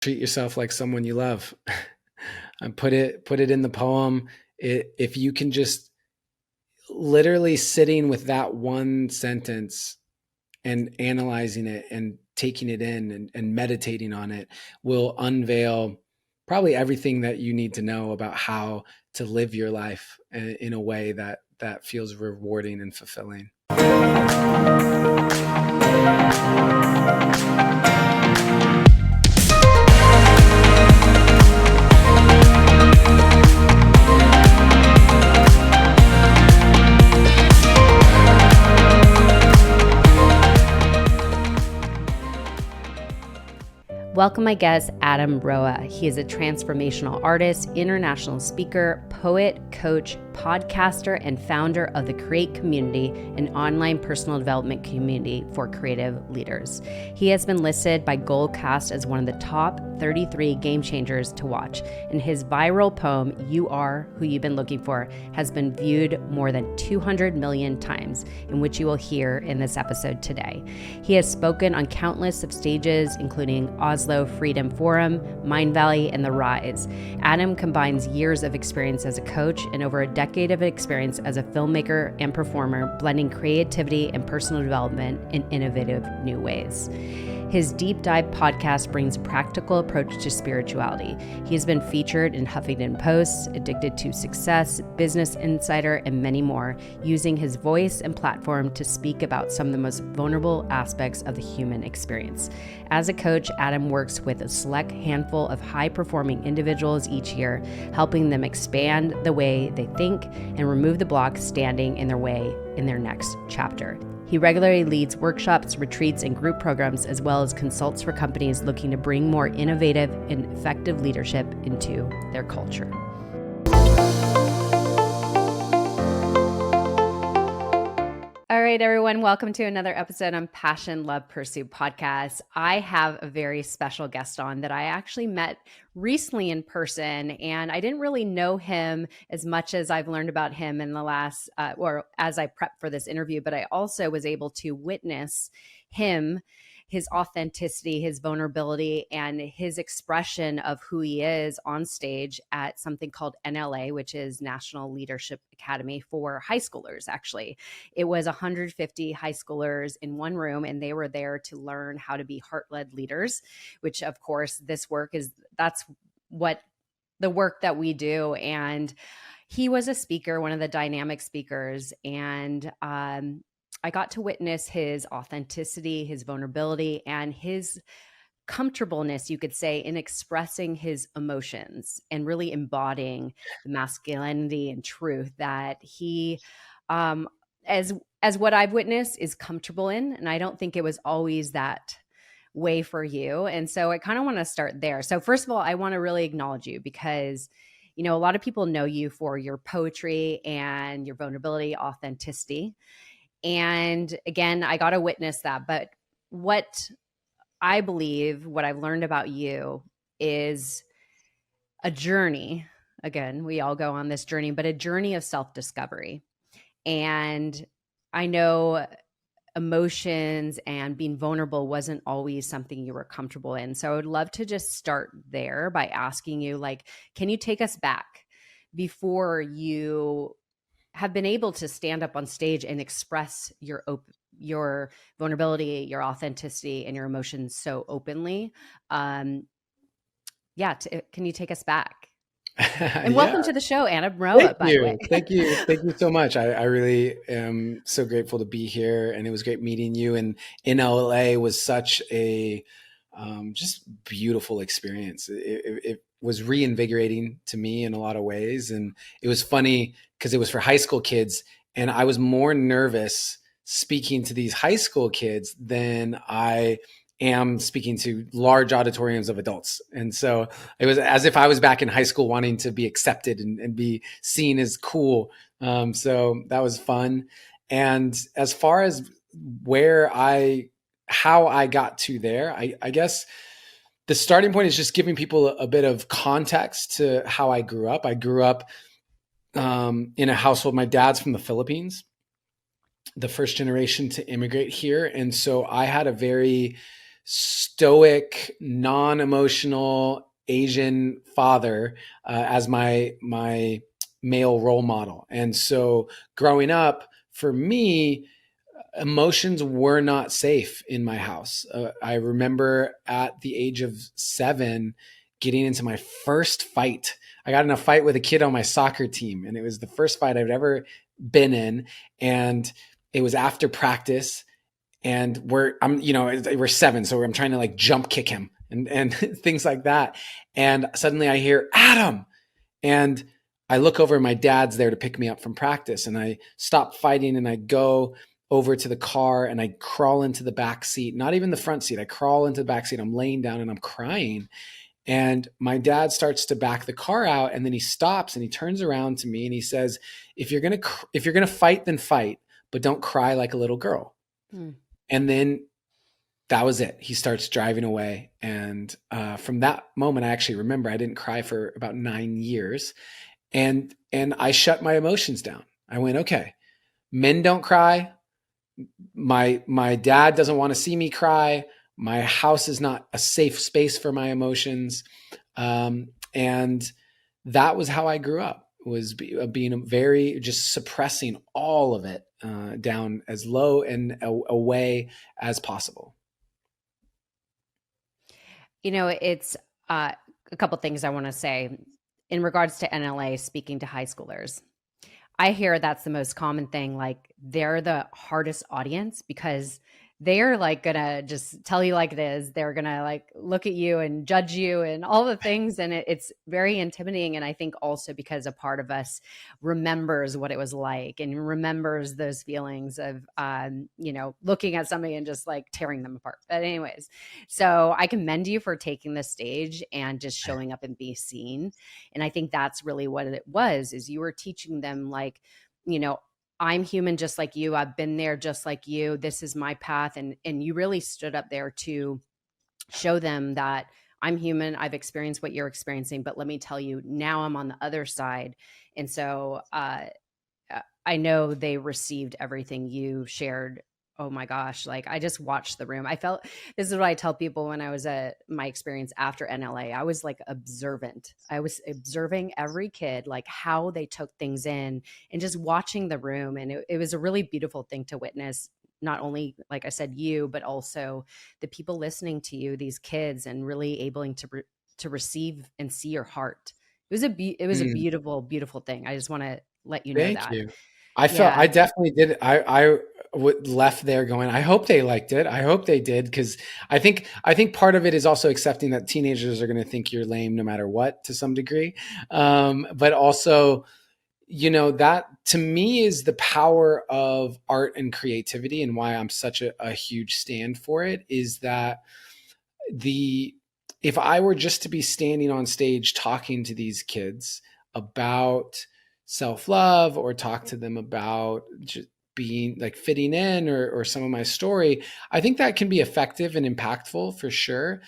treat yourself like someone you love. And put it in the poem. If you can just literally sitting with that one sentence and analyzing it and taking it in and meditating on it will unveil probably everything that you need to know about how to live your life in a way that feels rewarding and fulfilling. Welcome my guest, Adam Roa. He is a transformational artist, international speaker, poet, coach, podcaster, and founder of the Create Community, an online personal development community for creative leaders. He has been listed by Goalcast as one of the top 33 game changers to watch, and his viral poem, You Are Who You've Been Looking For, has been viewed more than 200 million times, in which you will hear in this episode today. He has spoken on countless of stages, including Oslo Freedom Forum, MindValley, and The Rise. Adam combines years of experience as a coach and over a decade of experience as a filmmaker and performer, blending creativity and personal development in innovative new ways. His Deep Dive podcast brings a practical approach to spirituality. He has been featured in Huffington Post, Addicted to Success, Business Insider, and many more, using his voice and platform to speak about some of the most vulnerable aspects of the human experience. As a coach, Adam works with a select handful of high-performing individuals each year, helping them expand the way they think and remove the blocks standing in their way in their next chapter. He regularly leads workshops, retreats, and group programs, as well as consults for companies looking to bring more innovative and effective leadership into their culture. All right, everyone, welcome to another episode on Passion, Love, Pursuit podcast. I have a very special guest on that I actually met recently in person, and I didn't really know him as much as I've learned about him in the last, or as I prepped for this interview, but I also was able to witness him, his authenticity, his vulnerability, and his expression of who he is on stage at something called NLA, which is National Leadership Academy for high schoolers, actually. It was 150 high schoolers in one room, and they were there to learn how to be heart-led leaders, which of course that's what the work that we do. And he was a speaker, one of the dynamic speakers, and I got to witness his authenticity, his vulnerability, and his comfortableness, you could say, in expressing his emotions and really embodying the masculinity and truth that he, as what I've witnessed, is comfortable in. And I don't think it was always that way for you. And so I kind of want to start there. So first of all, I want to really acknowledge you because, you know, a lot of people know you for your poetry and your vulnerability, authenticity. And again, I got to witness that. But what I believe, what I've learned about you is a journey. Again, we all go on this journey, but a journey of self-discovery. And I know emotions and being vulnerable wasn't always something you were comfortable in. So I would love to just start there by asking you, like, can you take us back before you have been able to stand up on stage and express your vulnerability, your authenticity, and your emotions so openly? Can you take us back? And welcome to the show, Adam Roa, by the way. Thank you so much. I really am so grateful to be here, and it was great meeting you. And in LA was such a just beautiful experience. It was reinvigorating to me in a lot of ways, and it was funny because it was for high school kids, and I was more nervous speaking to these high school kids than I am speaking to large auditoriums of adults. And so it was as if I was back in high school wanting to be accepted and be seen as cool. So that was fun. And as far as how I got to there, I guess the starting point is just giving people a bit of context to how I grew up. I grew up in a household. My dad's from the Philippines, the first generation to immigrate here. And so I had a very stoic, non-emotional Asian father as my male role model. And so growing up, for me, emotions were not safe in my house. I remember at the age of 7 getting into my first fight. I got in a fight with a kid on my soccer team, and it was the first fight I've ever been in. And it was after practice, and we're 7, so I'm trying to like jump kick him and things like that. And suddenly I hear Adam, and I look over and my dad's there to pick me up from practice, and I stop fighting and I go over to the car and I crawl into the back seat, not even the front seat. I crawl into the back seat. I'm laying down and I'm crying. And my dad starts to back the car out, and then he stops and he turns around to me and he says, if you're going to fight, then fight, but don't cry like a little girl. Hmm. And then that was it. He starts driving away. And from that moment, I actually remember I didn't cry for about 9 years. And I shut my emotions down. I went, okay, men don't cry. My dad doesn't want to see me cry. My house is not a safe space for my emotions. And that was how I grew up, was being very, just suppressing all of it down as low and away as possible. It's a couple things I want to say in regards to NLA, speaking to high schoolers. I hear that's the most common thing. Like, they're the hardest audience because they're like gonna just tell you like it is. They're gonna like look at you and judge you and all the things. And it's very intimidating. And I think also because a part of us remembers what it was like and remembers those feelings of, looking at somebody and just like tearing them apart. But anyways, so I commend you for taking the stage and just showing up and be seen. And I think that's really what it was, is you were teaching them like, I'm human just like you. I've been there just like you. This is my path. And you really stood up there to show them that I'm human. I've experienced what you're experiencing, but let me tell you, now I'm on the other side. And so I know they received everything you shared. Oh my gosh. Like, I just watched the room. I felt, this is what I tell people when I was at my experience after NLA, I was like observant. I was observing every kid, like how they took things in and just watching the room. And it was a really beautiful thing to witness. Not only, like I said, you, but also the people listening to you, these kids, and really able to receive and see your heart. It was a beautiful, beautiful thing. I just want to let you know that. Thank you. I definitely did. I left there going, I hope they liked it. I hope they did. Cause I think part of it is also accepting that teenagers are going to think you're lame no matter what, to some degree. But also, that to me is the power of art and creativity, and why I'm such a huge stand for it, is that if I were just to be standing on stage talking to these kids about self-love, or talk to them about just being like fitting in, or some of my story, I think that can be effective and impactful for sure.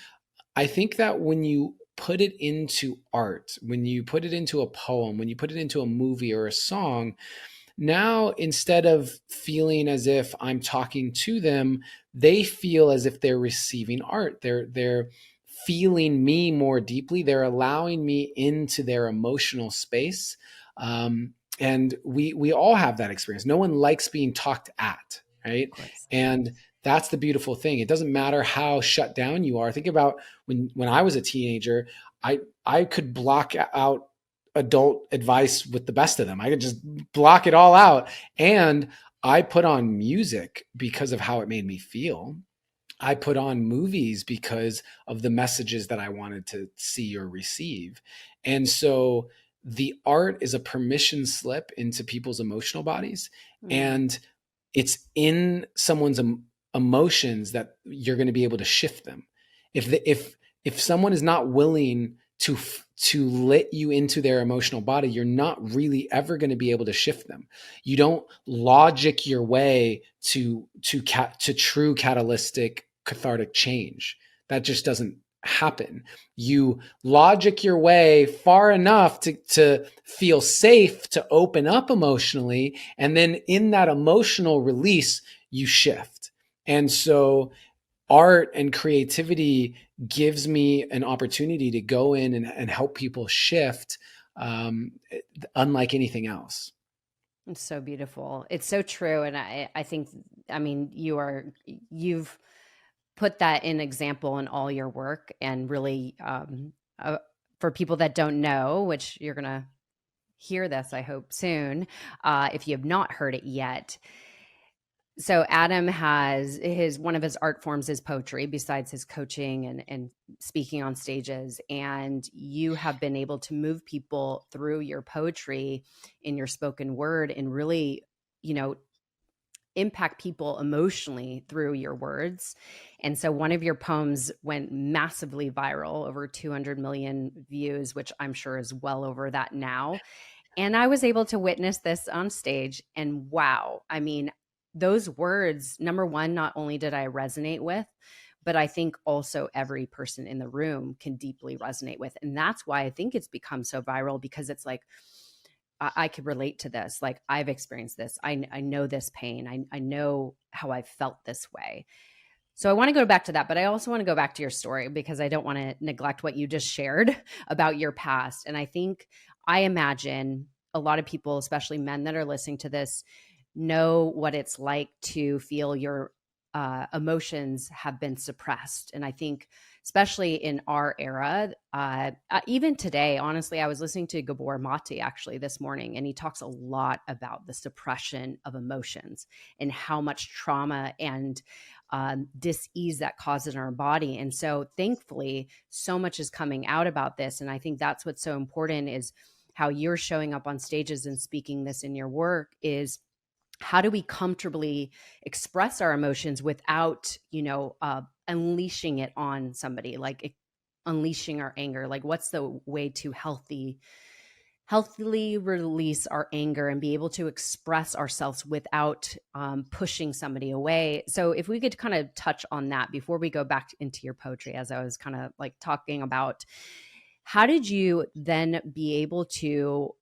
I think that when you put it into art, when you put it into a poem, when you put it into a movie or a song, now instead of feeling as if I'm talking to them, they feel as if they're receiving art. They're feeling me more deeply. They're allowing me into their emotional space. And we all have that experience. No one likes being talked at, right? And that's the beautiful thing. It doesn't matter how shut down you are. Think about when I was a teenager, I could block out adult advice with the best of them. I could just block it all out. And I put on music because of how it made me feel. I put on movies because of the messages that I wanted to see or receive. And so the art is a permission slip into people's emotional bodies. And it's in someone's emotions that you're going to be able to shift them. If someone is not willing to let you into their emotional body, you're not really ever going to be able to shift them. You don't logic your way to true catalytic cathartic change. That just doesn't happen. You logic your way far enough to feel safe to open up emotionally, and then in that emotional release, you shift. And so art and creativity gives me an opportunity to go in and help people shift, um, unlike anything else. It's so beautiful. It's so true. And I think, I mean, you've put that in example in all your work, and really, for people that don't know, which you're going to hear this, I hope soon, if you have not heard it yet. So Adam has one of his art forms is poetry, besides his coaching and speaking on stages. And you have been able to move people through your poetry in your spoken word, and really, you know, impact people emotionally through your words. And so one of your poems went massively viral, over 200 million views, which I'm sure is well over that now. And I was able to witness this on stage, and wow, I mean, those words, number one, not only did I resonate with, but I think also every person in the room can deeply resonate with. And that's why I think it's become so viral, because it's like, I could relate to this. Like, I've experienced this. I know this pain. I know how I felt this way. So I want to go back to that, but I also want to go back to your story, because I don't want to neglect what you just shared about your past. And I imagine a lot of people, especially men that are listening to this, know what it's like to feel your emotions have been suppressed. And I think, especially in our era, even today, honestly, I was listening to Gabor Mate actually this morning, and he talks a lot about the suppression of emotions and how much trauma and dis-ease that causes in our body. And so thankfully, so much is coming out about this. And I think that's what's so important, is how you're showing up on stages and speaking this in your work, is how do we comfortably express our emotions without, unleashing it on somebody, like unleashing our anger? Like, what's the way to healthily release our anger and be able to express ourselves without pushing somebody away? So if we could kind of touch on that before we go back into your poetry, as I was kind of like talking about, how did you then be able to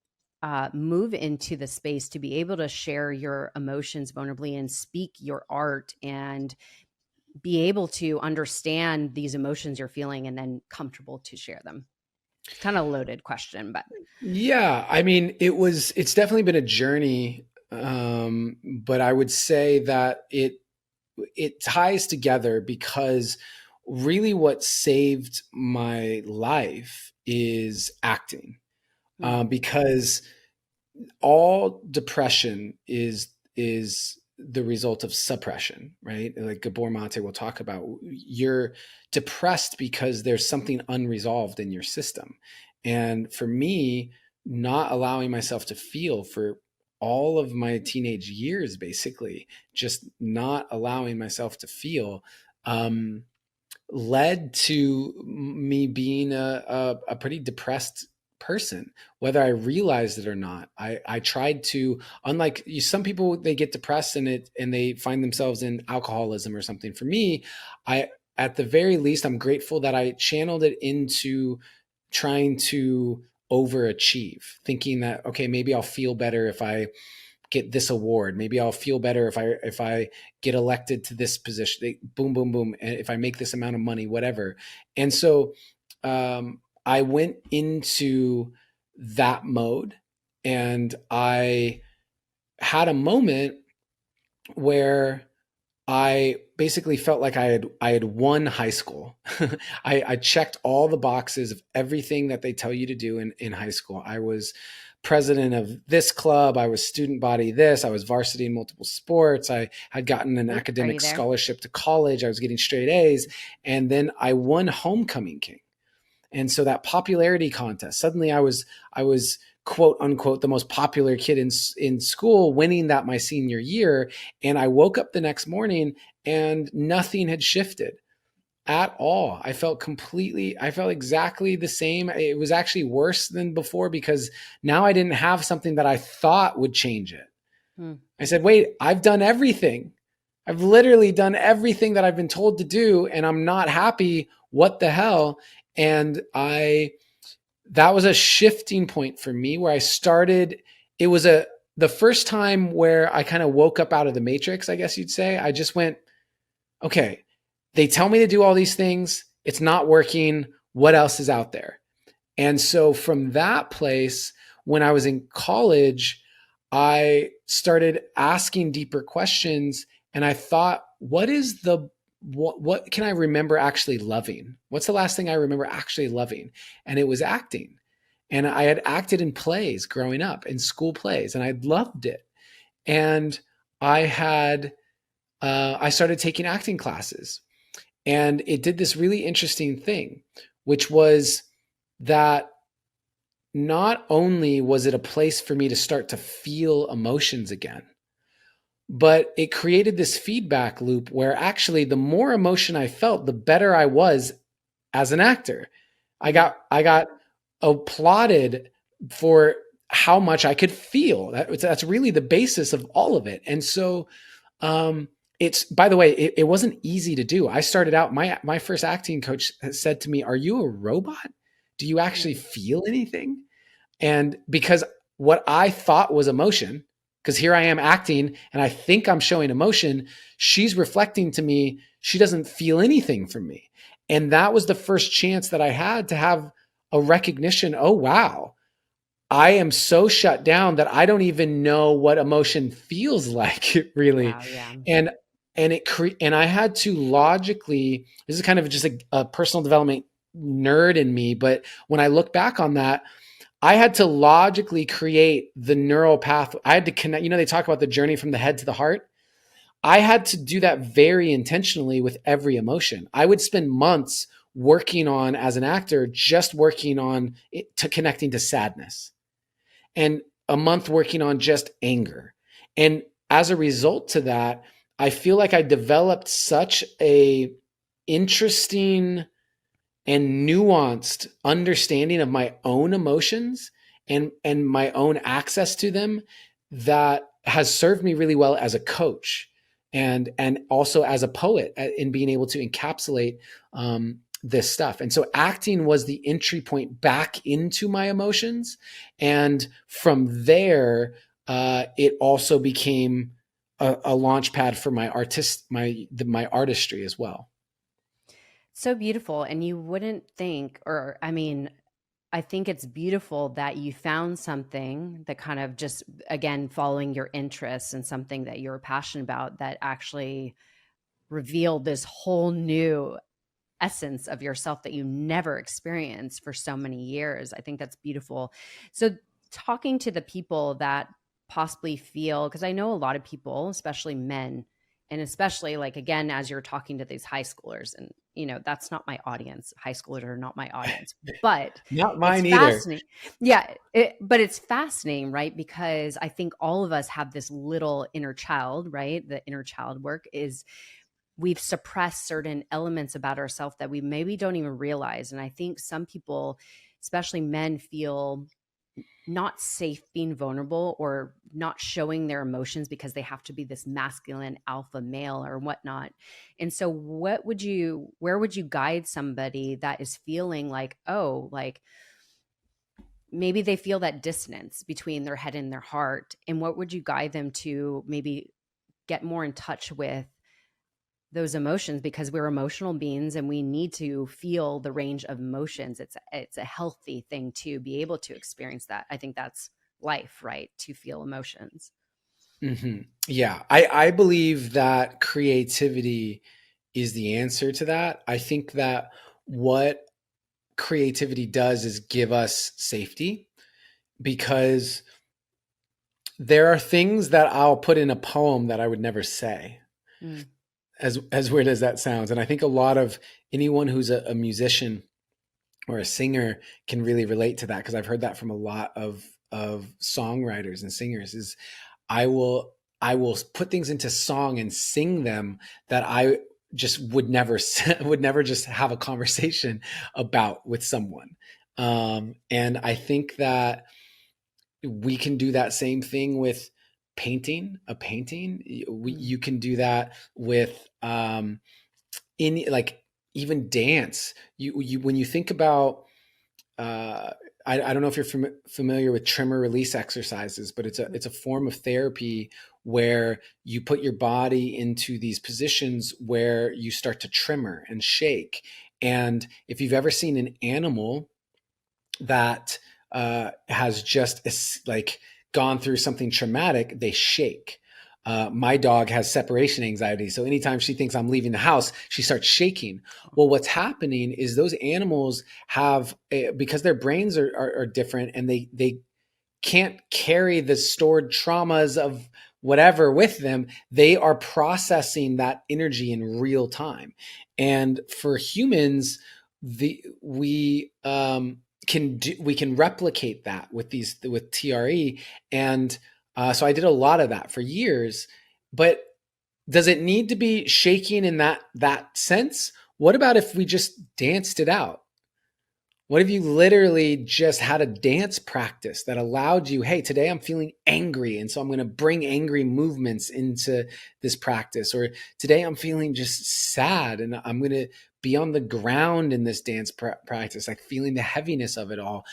move into the space to be able to share your emotions vulnerably and speak your art, and be able to understand these emotions you're feeling and then comfortable to share them? It's kind of a loaded question, but Yeah, I mean, it's definitely been a journey, but I would say that it ties together, because really what saved my life is acting. Because all depression is the result of suppression, right? Like Gabor Mate will talk about, you're depressed because there's something unresolved in your system. And for me, not allowing myself to feel for all of my teenage years, basically, just not allowing myself to feel, led to me being a pretty depressed person, whether I realized it or not. I tried to, unlike some people, they get depressed and they find themselves in alcoholism or something. For me, at the very least, I'm grateful that I channeled it into trying to overachieve, thinking that, okay, maybe I'll feel better if I get this award. Maybe I'll feel better if I get elected to this position. Boom, boom, boom. And if I make this amount of money, whatever. And so I went into that mode, and I had a moment where I basically felt like I had won high school. I checked all the boxes of everything that they tell you to do in high school. I was president of this club. I was student body this. I was varsity in multiple sports. I had gotten an academic scholarship to college. I was getting straight A's. And then I won homecoming king. And so that popularity contest, suddenly I was quote unquote the most popular kid in school, winning that my senior year. And I woke up the next morning and nothing had shifted at all. I felt exactly the same. It was actually worse than before, because now I didn't have something that I thought would change it. I said, wait, I've done everything. I've literally done everything that I've been told to do, and I'm not happy. What the hell? And that was a shifting point for me, where I started. It was the first time where I kind of woke up out of the matrix, I guess you'd say. I just went, okay, they tell me to do all these things. It's not working. What else is out there? And so from that place, when I was in college, I started asking deeper questions, and I thought, what can I remember actually loving? What's the last thing I remember actually loving? And it was acting. And I had acted in plays growing up, in school plays, and I loved it. And I had I started taking acting classes, and it did this really interesting thing, which was that not only was it a place for me to start to feel emotions again, but it created this feedback loop where actually the more emotion I felt, the better I was as an actor. I got applauded for how much I could feel. That's really the basis of all of it. And so it's, by the way, it wasn't easy to do. I started out, my first acting coach said to me, "Are you a robot? Do you actually feel anything?" And because what I thought was emotion, because here I am acting and I think I'm showing emotion, she's reflecting to me, she doesn't feel anything from me. And that was the first chance that I had to have a recognition. Oh, wow. I am so shut down that I don't even know what emotion feels like, really. Wow, yeah. And and I had to logically, this is kind of just a personal development nerd in me, but when I look back on that, I had to logically create the neural path. I had to connect, they talk about the journey from the head to the heart. I had to do that very intentionally with every emotion. I would spend months working on, as an actor, just working on it, to connecting to sadness, and a month working on just anger. And as a result to that, I feel like I developed such a interesting and nuanced understanding of my own emotions and my own access to them that has served me really well as a coach, and also as a poet, in being able to encapsulate this stuff. And so acting was the entry point back into my emotions, and from there it also became a launch pad for my artistry as well. So beautiful. And you wouldn't think, or I mean, I think it's beautiful that you found something that kind of just, again, following your interests and something that you're passionate about that actually revealed this whole new essence of yourself that you never experienced for so many years. I think that's beautiful. So, talking to the people that possibly feel, because I know a lot of people, especially men, and especially like, again, as you're talking to these high schoolers, and that's not my audience. High schoolers are not my audience, but Not it's mine either. fascinating. Yeah, but it's fascinating, right? Because I think all of us have this little inner child, right? The inner child work is, we've suppressed certain elements about ourselves that we maybe don't even realize. And I think some people, especially men, feel not safe being vulnerable or not showing their emotions because they have to be this masculine alpha male or whatnot. And so where would you guide somebody that is feeling like, oh, like maybe they feel that dissonance between their head and their heart? And what would you guide them to maybe get more in touch with those emotions, because we're emotional beings and we need to feel the range of emotions. It's a healthy thing to be able to experience that. I think that's life, right? To feel emotions. Mm-hmm. Yeah, I believe that creativity is the answer to that. I think that what creativity does is give us safety, because there are things that I'll put in a poem that I would never say, Mm. as weird as that sounds. And I think a lot of anyone who's a musician or a singer can really relate to that, because I've heard that from a lot of songwriters and singers. Is I will I will put things into song and sing them that I just would never would never just have a conversation about with someone. And I think that we can do that same thing with a painting. Mm. You can do that with in like even dance. You when you think about uh, I don't know if you're familiar with tremor release exercises, but it's a form of therapy where you put your body into these positions where you start to tremor and shake. And if you've ever seen an animal that has just like gone through something traumatic, they shake. My dog has separation anxiety. So anytime she thinks I'm leaving the house, she starts shaking. Well, what's happening is those animals have, because their brains are different, and they can't carry the stored traumas of whatever with them. They are processing that energy in real time. And for humans, we can replicate that with TRE. And so I did a lot of that for years. But does it need to be shaking in that sense? What about if we just danced it out? What if you literally just had a dance practice that allowed you, hey, today I'm feeling angry, and so I'm going to bring angry movements into this practice. Or today I'm feeling just sad, and I'm going to be on the ground in this dance practice, like feeling the heaviness of it all.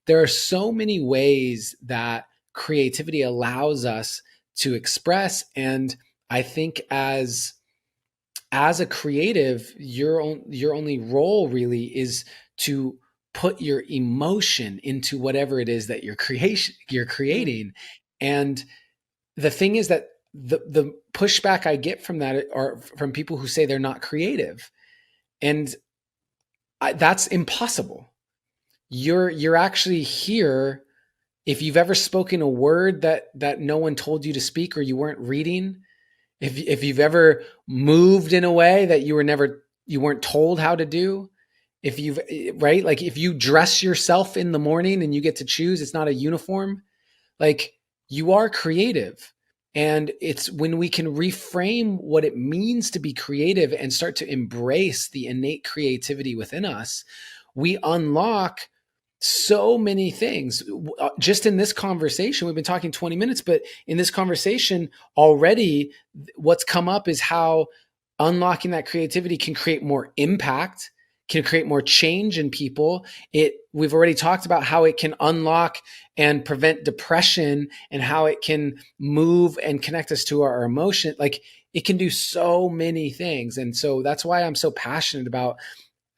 There are so many ways that creativity allows us to express. And I think as a creative, your only role really is to put your emotion into whatever it is that you're creating. And the thing is that the pushback I get from that are from people who say they're not creative. And that's impossible. You're actually here. If you've ever spoken a word that no one told you to speak, or you weren't reading, if you've ever moved in a way that you weren't told how to do, right? Like if you dress yourself in the morning and you get to choose, it's not a uniform. Like, you are creative. And it's when we can reframe what it means to be creative and start to embrace the innate creativity within us, we unlock so many things. Just in this conversation, we've been talking 20 minutes, but in this conversation already, what's come up is how unlocking that creativity can create more impact, can create more change in people. We've already talked about how it can unlock and prevent depression, and how it can move and connect us to our emotion. Like, it can do so many things. And so that's why I'm so passionate about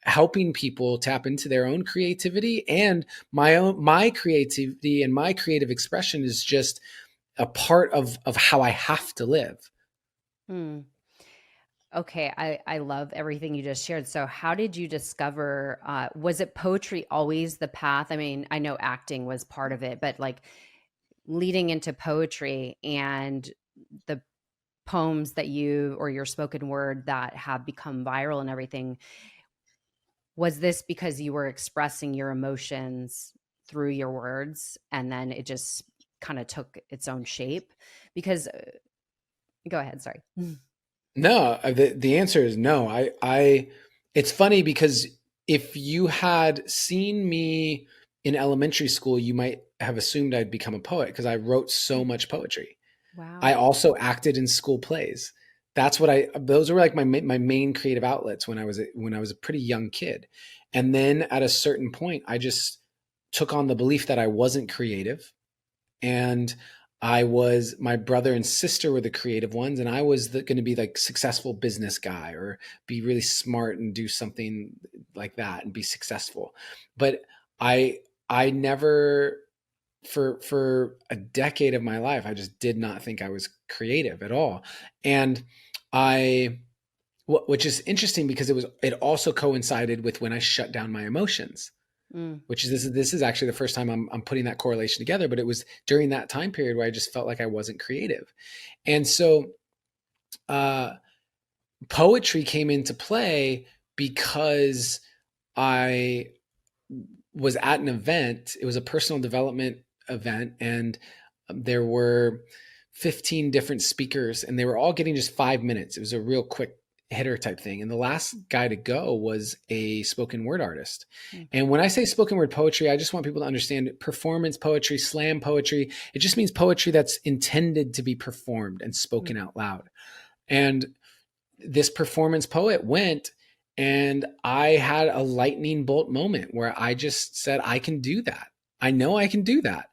helping people tap into their own creativity. And my creativity and my creative expression is just a part of how I have to live. Okay, I love everything you just shared. So how did you discover, was it poetry always the path? I mean, I know acting was part of it, but like leading into poetry and the poems that or your spoken word that have become viral and everything, was this because you were expressing your emotions through your words and then it just kind of took its own shape? Because go ahead, sorry. No, the answer is no. It's funny because if you had seen me in elementary school, you might have assumed I'd become a poet, because I wrote so much poetry. Wow. I also acted in school plays. Those were like my main creative outlets when I was a pretty young kid. And then at a certain point, I just took on the belief that I wasn't creative, and my brother and sister were the creative ones, and I was going to be like successful business guy, or be really smart and do something like that and be successful. But I never, for a decade of my life, I just did not think I was creative at all. And which is interesting, because it also coincided with when I shut down my emotions. Which is this is actually the first time I'm putting that correlation together. But it was during that time period where I just felt like I wasn't creative. And so poetry came into play because I was at an event. It was a personal development event, and there were 15 different speakers, and they were all getting just 5 minutes. It was a real quick hitter type thing. And the last guy to go was a spoken word artist. And when I say spoken word poetry, I just want people to understand performance poetry, slam poetry. It just means poetry that's intended to be performed and spoken out loud. And this performance poet went, and I had a lightning bolt moment where I just said, I can do that. I know I can do that.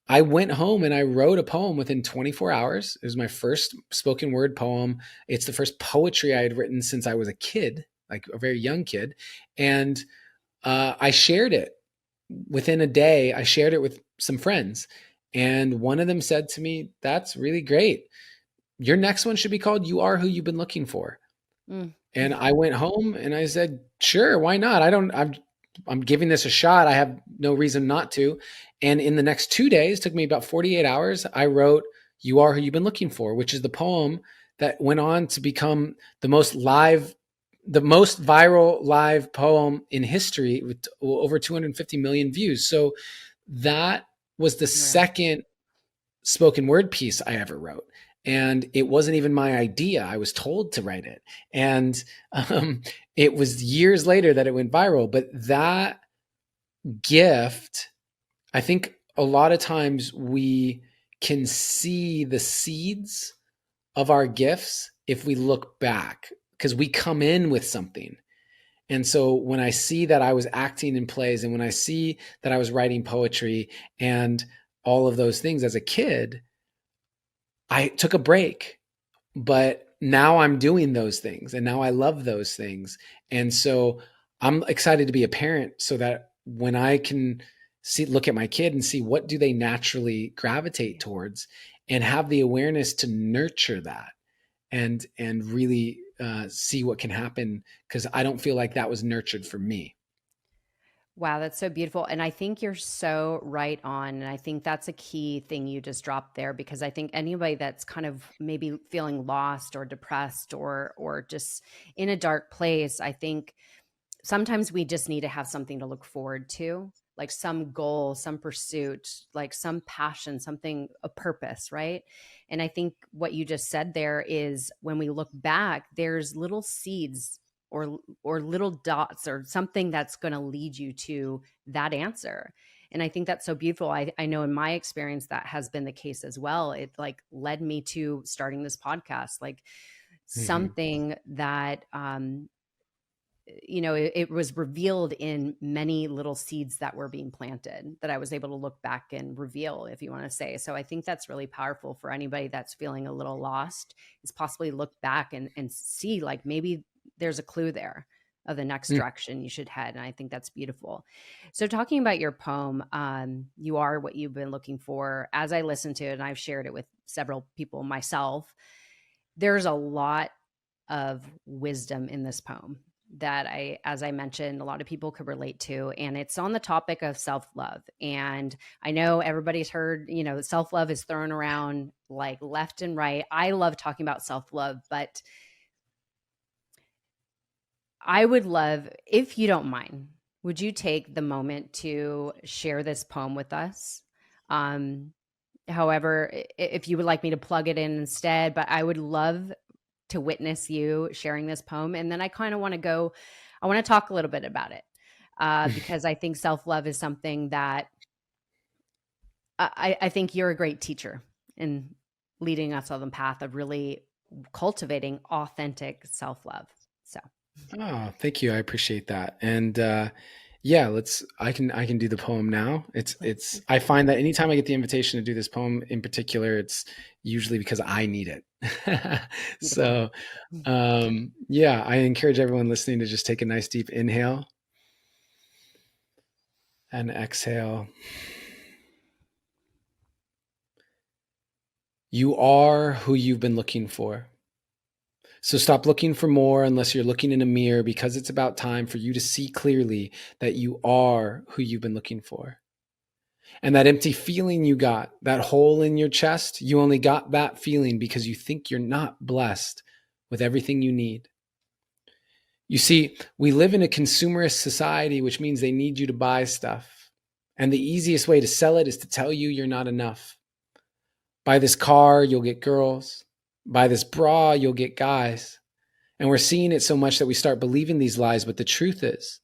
I went home and I wrote a poem within 24 hours. It was my first spoken word poem. It's the first poetry I had written since I was a kid, like a very young kid. And I shared it within a day. I shared it with some friends. And one of them said to me, "That's really great. Your next one should be called You Are Who You've Been Looking For." Mm. And I went home and I said, "Sure, why not? I'm giving this a shot. I have no reason not to." And in the next 2 days, took me about 48 hours, I wrote You Are Who You've Been Looking For, which is the poem that went on to become the most viral live poem in history with over 250 million views. So that was the Right. second spoken word piece I ever wrote. And it wasn't even my idea. I was told to write it. And um, it was years later that it went viral. But that gift, I think a lot of times we can see the seeds of our gifts if we look back, because we come in with something. And so when I see that I was acting in plays, and when I see that I was writing poetry and all of those things as a kid, I took a break, but now I'm doing those things and now I love those things. And so I'm excited to be a parent so that when I can look at my kid and see what do they naturally gravitate towards, and have the awareness to nurture that and really see what can happen, because I don't feel like that was nurtured for me. Wow, that's so beautiful. And I think you're so right on. And I think that's a key thing you just dropped there, because I think anybody that's kind of maybe feeling lost or depressed or just in a dark place, I think sometimes we just need to have something to look forward to, like some goal, some pursuit, like some passion, something, a purpose, right? And I think what you just said there is when we look back, there's little seeds or little dots or something that's going to lead you to that answer. And I think that's so beautiful. I know in my experience that has been the case as well. It like led me to starting this podcast, like Mm-hmm. something that it was revealed in many little seeds that were being planted that I was able to look back and reveal, if you want to say. So I think that's really powerful for anybody that's feeling a little lost, is possibly look back and see like maybe there's a clue there of the next direction you should head. And I think that's beautiful. So talking about your poem, You Are What You've Been Looking For, as I listened to it, and I've shared it with several people myself, there's a lot of wisdom in this poem that as I mentioned, a lot of people could relate to. And it's on the topic of self-love. And I know everybody's heard, self-love is thrown around like left and right. I love talking about self-love, but I would love, if you don't mind, would you take the moment to share this poem with us? Um, However, if you would like me to plug it in instead, but I would love to witness you sharing this poem. And then I kind of want to I want to talk a little bit about it because I think self-love is something that I think you're a great teacher in leading us on the path of really cultivating authentic self-love. So, Oh, thank you. I appreciate that. And yeah, I can do the poem now. I find that anytime I get the invitation to do this poem in particular, it's usually because I need it. beautiful. So yeah, I encourage everyone listening to just take a nice deep inhale and exhale. You are who you've been looking for. So stop looking for more unless you're looking in a mirror, because it's about time for you to see clearly that you are who you've been looking for. And that empty feeling you got, that hole in your chest, you only got that feeling because you think you're not blessed with everything you need. You see, we live in a consumerist society, which means they need you to buy stuff. And the easiest way to sell it is to tell you you're not enough. Buy this car, you'll get girls. Buy this bra, you'll get guys. And we're seeing it so much that we start believing these lies. But the truth is,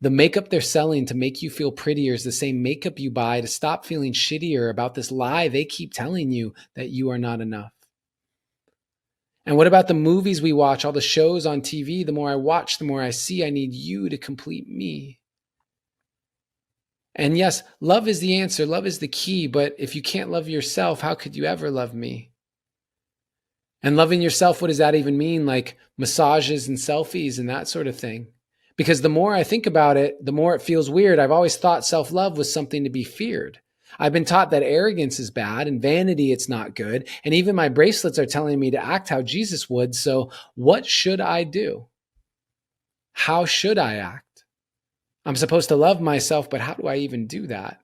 the makeup they're selling to make you feel prettier is the same makeup you buy to stop feeling shittier about this lie they keep telling you that you are not enough. And what about the movies we watch, all the shows on TV? The more I watch, the more I see I need you to complete me. And yes, love is the answer. Love is the key. But if you can't love yourself, how could you ever love me? And loving yourself, what does that even mean? Like massages and selfies and that sort of thing. Because the more I think about it, the more it feels weird. I've always thought self love was something to be feared. I've been taught that arrogance is bad and vanity, it's not good. And even my bracelets are telling me to act how Jesus would. So, what should I do? How should I act? I'm supposed to love myself, but how do I even do that?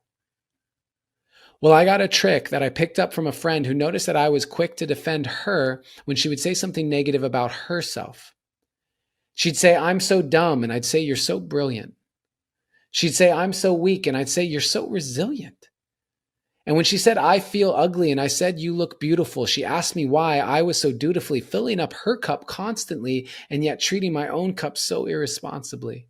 Well, I got a trick that I picked up from a friend who noticed that I was quick to defend her when she would say something negative about herself. She'd say, I'm so dumb, and I'd say, you're so brilliant. She'd say, I'm so weak, and I'd say, you're so resilient. And when she said, I feel ugly, and I said, you look beautiful, she asked me why I was so dutifully filling up her cup constantly and yet treating my own cup so irresponsibly.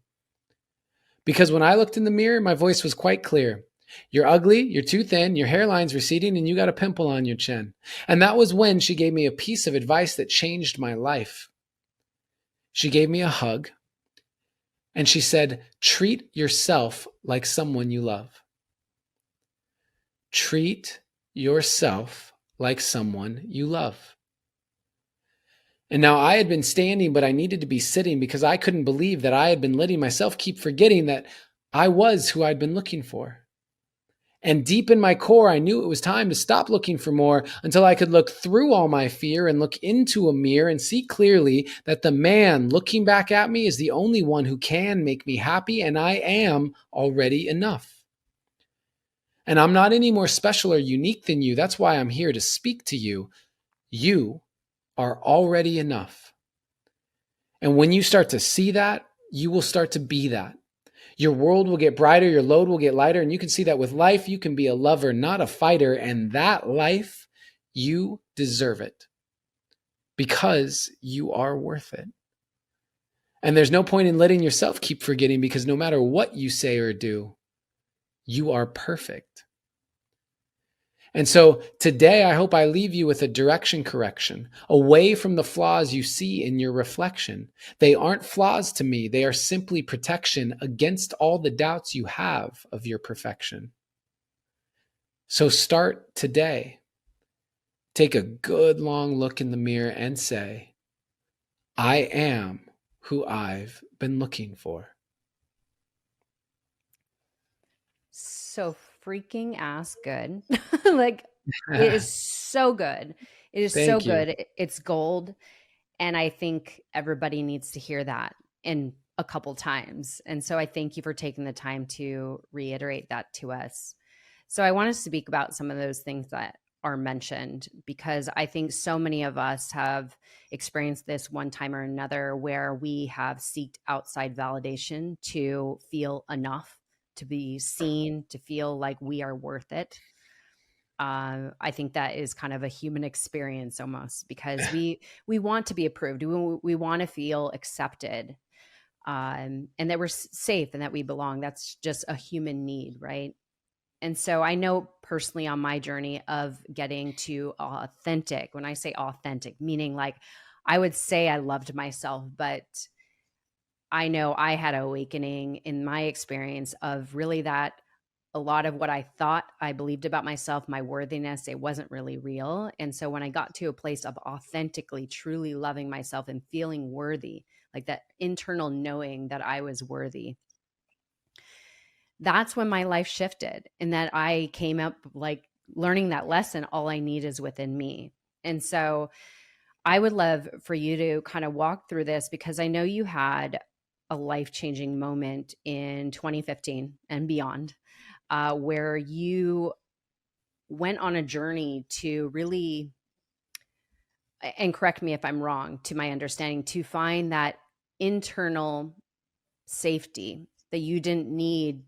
Because when I looked in the mirror, my voice was quite clear. You're ugly, you're too thin, your hairline's receding, and you got a pimple on your chin. And that was when she gave me a piece of advice that changed my life. She gave me a hug, and she said, treat yourself like someone you love. Treat yourself like someone you love. And now I had been standing, but I needed to be sitting because I couldn't believe that I had been letting myself keep forgetting that I was who I'd been looking for. And deep in my core, I knew it was time to stop looking for more until I could look through all my fear and look into a mirror and see clearly that the man looking back at me is the only one who can make me happy, and I am already enough. And I'm not any more special or unique than you. That's why I'm here to speak to you. You are already enough. And when you start to see that, you will start to be that. Your world will get brighter, your load will get lighter, and you can see that with life, you can be a lover, not a fighter, and that life, you deserve it because you are worth it. And there's no point in letting yourself keep forgetting because no matter what you say or do, you are perfect. And so today, I hope I leave you with a direction correction away from the flaws you see in your reflection. They aren't flaws to me. They are simply protection against all the doubts you have of your perfection. So start today. Take a good long look in the mirror and say, I am who I've been looking for. So freaking ass good. Like, it is so good. It is so Thank you. good. It's gold. And I think everybody needs to hear that in a couple times. And so I thank you for taking the time to reiterate that to us. So I want to speak about some of those things that are mentioned because I think so many of us have experienced this one time or another where we have sought outside validation to feel enough, to be seen, to feel like we are worth it. I think that is kind of a human experience almost because we want to be approved. We want to feel accepted, and that we're safe and that we belong. That's just a human need, right? And so I know personally on my journey of getting to authentic, when I say authentic, meaning like I would say I loved myself, but I know I had an awakening in my experience of really that a lot of what I thought I believed about myself, my worthiness, it wasn't really real. And so when I got to a place of authentically, truly loving myself and feeling worthy, like that internal knowing that I was worthy, that's when my life shifted and that I came up like learning that lesson. All I need is within me. And so I would love for you to kind of walk through this because I know you had a life-changing moment in 2015 and beyond, where you went on a journey to really, and correct me if I'm wrong, to my understanding, to find that internal safety that you didn't need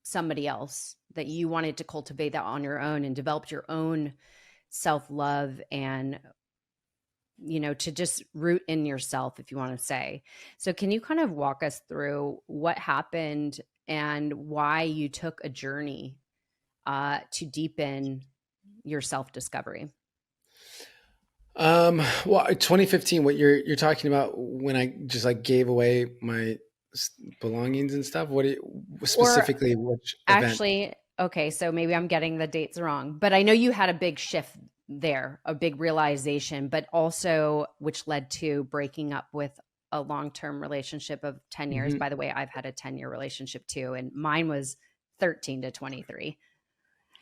somebody else, that you wanted to cultivate that on your own and develop your own self-love and to just root in yourself, if you want to say. So can you kind of walk us through what happened and why you took a journey to deepen your self-discovery? Well, 2015, what you're talking about when I just like gave away my belongings and stuff? What do you, Or specifically, which event? actually, okay, so maybe I'm getting the dates wrong, but I know you had a big shift there, a big realization, but also which led to breaking up with a long-term relationship of 10 years. Hmm. By the way, I've had a 10-year relationship too, and mine was 13 to 23.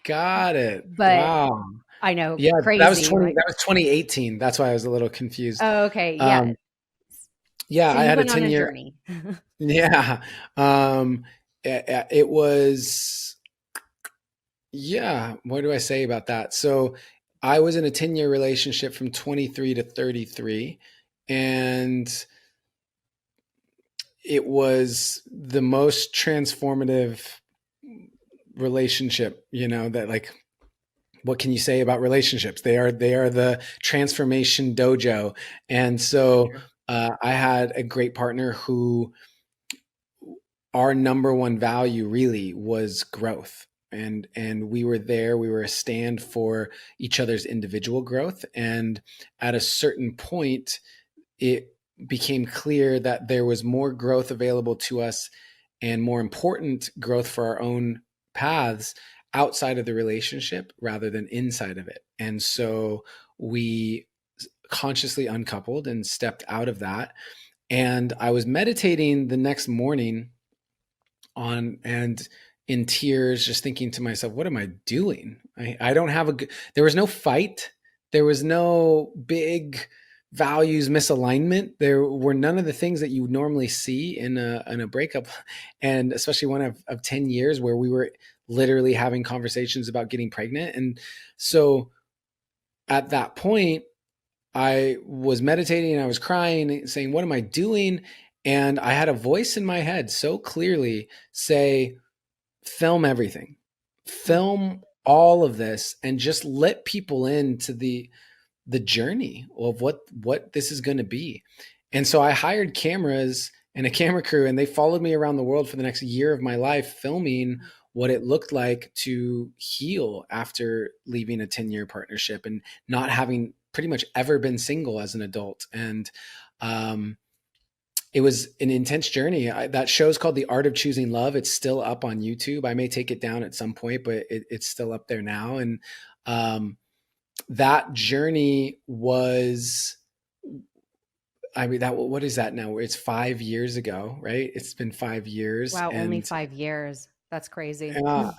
Got it. But Wow. I know, Yeah, crazy, right? that was 2018. That's why I was a little confused. Oh, okay, yeah. Um, yeah, So I you had a went on 10 a year. journey. Yeah. Um, it was, yeah. What do I say about that? So I was in a 10-year relationship from 23 to 33, and it was the most transformative relationship, that, like, what can you say about relationships? They are the transformation dojo. And So so true. I had a great partner who, our number one value really was growth. And we were there, we were a stand for each other's individual growth. And at a certain point, it became clear that there was more growth available to us, and more important growth for our own paths outside of the relationship rather than inside of it. And so we consciously uncoupled and stepped out of that. And I was meditating the next morning on, and in tears, just thinking to myself, what am I doing? I don't have there was no fight. There was no big values misalignment. There were none of the things that you would normally see in a breakup, and especially one of 10 years where we were literally having conversations about getting pregnant. And so at that point, I was meditating and I was crying, saying, what am I doing? And I had a voice in my head so clearly say, film everything, Mm. film all of this, and just let people into the journey of what this is going to be. And so I hired cameras and a camera crew, and they followed me around the world for the next year of my life, filming what it looked like to heal after leaving a 10-year partnership and not having pretty much ever been single as an adult. And um, it was an intense journey. That show's called The Art of Choosing Love. It's still up on YouTube. I may take it down at some point, but it's still up there now. And um, that journey was, I mean, that, what is that now? It's 5 years ago, right? It's been 5 years. Wow, only And, 5 years. That's crazy. uh,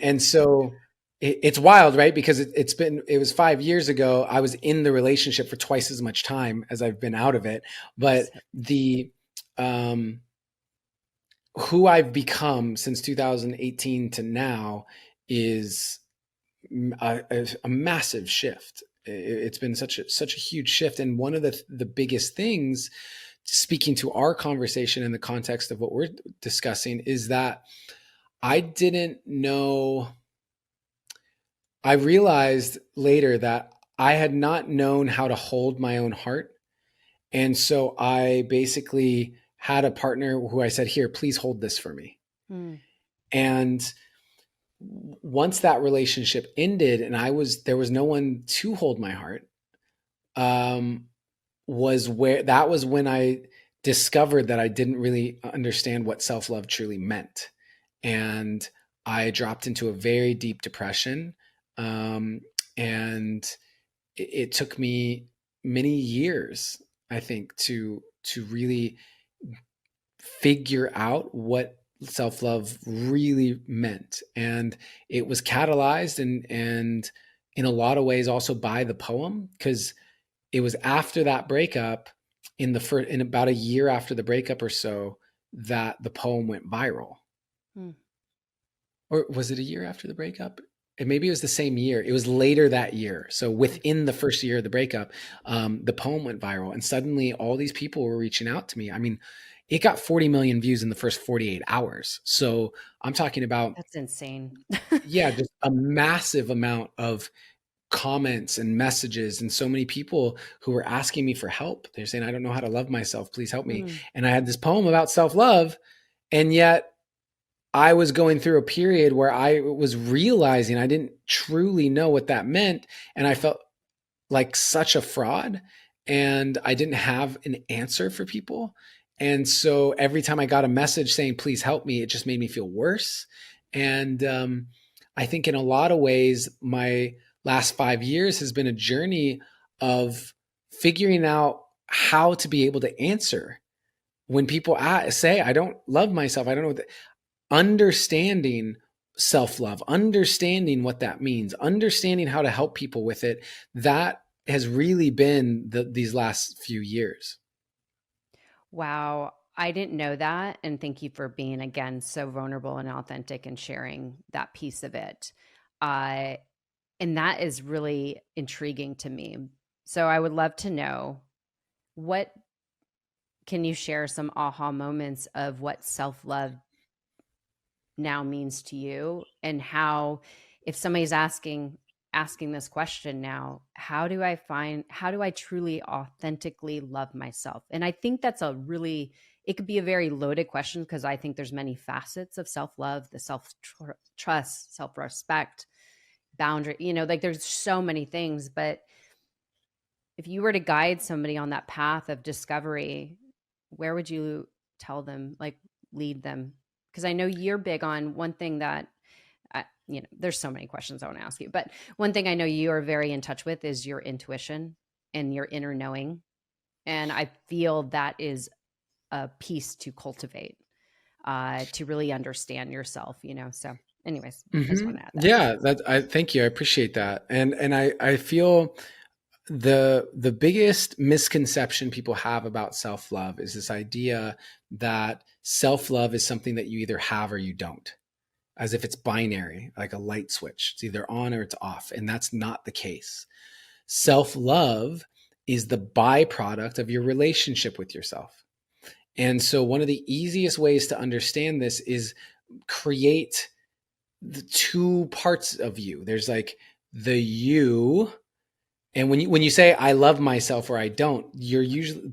and so it's wild, right? Because it was 5 years ago. I was in the relationship for twice as much time as I've been out of it. But um, who I've become since 2018 to now is a massive shift. It's been such a huge shift. And one of the biggest things, speaking to our conversation in the context of what we're discussing, is that I didn't know. I realized later that I had not known how to hold my own heart. And so I basically had a partner who I said, here, please hold this for me. Mm. And once that relationship ended and there was no one to hold my heart, um, that was when I discovered that I didn't really understand what self-love truly meant. And I dropped into a very deep depression. Um, and it took me many years, I think, to really figure out what self-love really meant. And it was catalyzed and in a lot of ways also by the poem, because it was after that breakup, in about a year after the breakup or so, that the poem went viral. Mm. Or was it a year after the breakup? And maybe it was the same year. It was later that year. So within the first year of the breakup, the poem went viral, and suddenly all these people were reaching out to me. I mean, it got 40 million views in the first 48 hours. So I'm talking about, That's insane. yeah, just a massive amount of comments and messages, and so many people who were asking me for help. They're saying, I don't know how to love myself. Please help me. Mm. And I had this poem about self-love, and yet I was going through a period where I was realizing I didn't truly know what that meant. And I felt like such a fraud, and I didn't have an answer for people. And so every time I got a message saying, please help me, it just made me feel worse. And I think in a lot of ways, my last 5 years has been a journey of figuring out how to be able to answer when people say, I don't love myself. I don't know what understanding self-love, understanding what that means, understanding how to help people with it. That has really been these last few years. Wow. I didn't know that. And thank you for being, again, so vulnerable and authentic and sharing that piece of it. Uh, and that is really intriguing to me. So I would love to know, what can you share some aha moments of what self-love now means to you, and how, if somebody's asking this question now, how do I truly authentically love myself? And I think that's it could be a very loaded question, because I think there's many facets of self-love, the self-trust, self-respect, boundary, like there's so many things. But if you were to guide somebody on that path of discovery, where would you tell them, like lead them? Because I know you're big on one thing that, there's so many questions I want to ask you, but one thing I know you are very in touch with is your intuition and your inner knowing. And I feel that is a piece to cultivate, to really understand yourself, So anyways, I just want to add that. Yeah, I thank you. I appreciate that. And I feel the biggest misconception people have about self-love is this idea that self-love is something that you either have or you don't, as if it's binary, like a light switch. It's either on or it's off. And that's not the case. Self-love is the byproduct of your relationship with yourself. And so one of the easiest ways to understand this is create the two parts of you. There's like the you. And when you say I love myself or I don't,